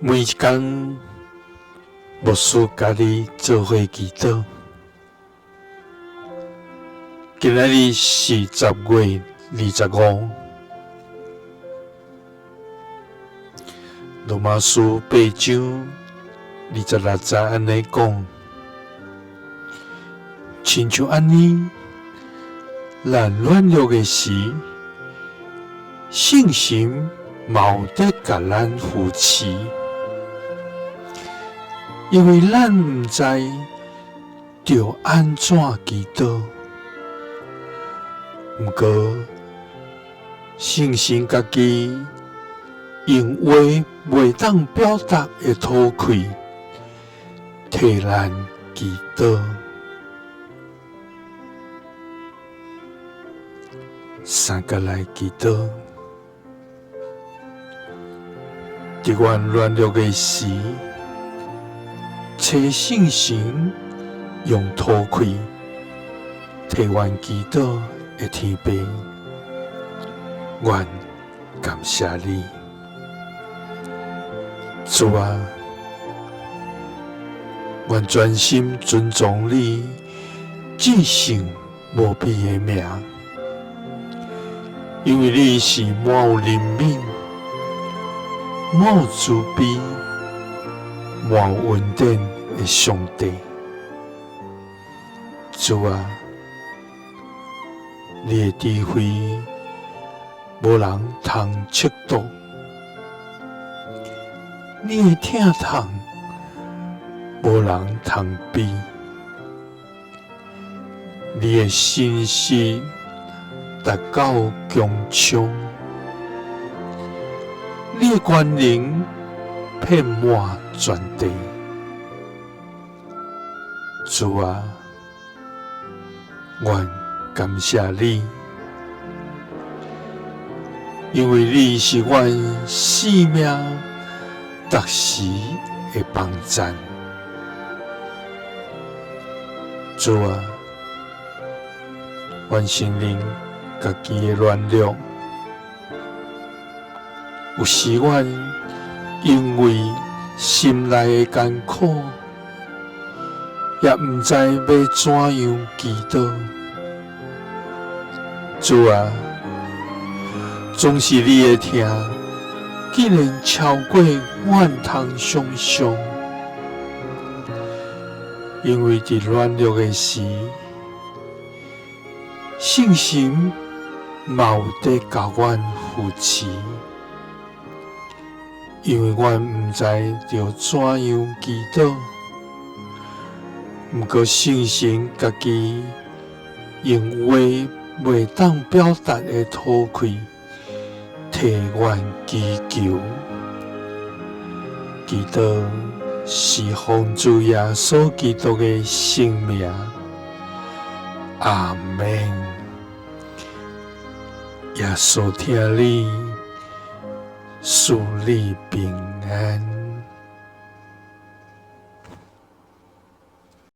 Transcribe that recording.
每一天，牧师家己做伙祈祷。今仔日是10月25，罗马书8章26节安尼讲：亲像安尼，咱软弱的时，信心嘛有得甲咱扶持。因为咱毋知着安怎祈祷，毋过信心家己用话袂当表达的土气，替咱祈祷。三个来祈祷，伫阮软弱的时。找信心，用土气替阮祈祷的天父，愿感谢你，主啊！愿专心尊重你至圣无比的名，因为你是满有怜悯、满有慈悲、满有恩典的上帝。主啊，你的智慧无人通测度，你的疼痛无人通比，你的信实达到强强，你的权能遍满全地。主啊，愿感谢你，因为你是阮生命逐时的帮赞。主啊，愿承认家己的软弱，有时阮因为心内的艰苦，也毋知要怎样祈祷。主啊，总是你的疼，竟然超过阮通想象。因为伫软弱的时，信心嘛有得甲阮扶持。因为阮毋知着怎样祈祷。毋过信心家己用话袂当表达的土气，替阮祈求。祈祷是奉主耶稣基督的圣名，阿们。耶稣听你，赐你平安。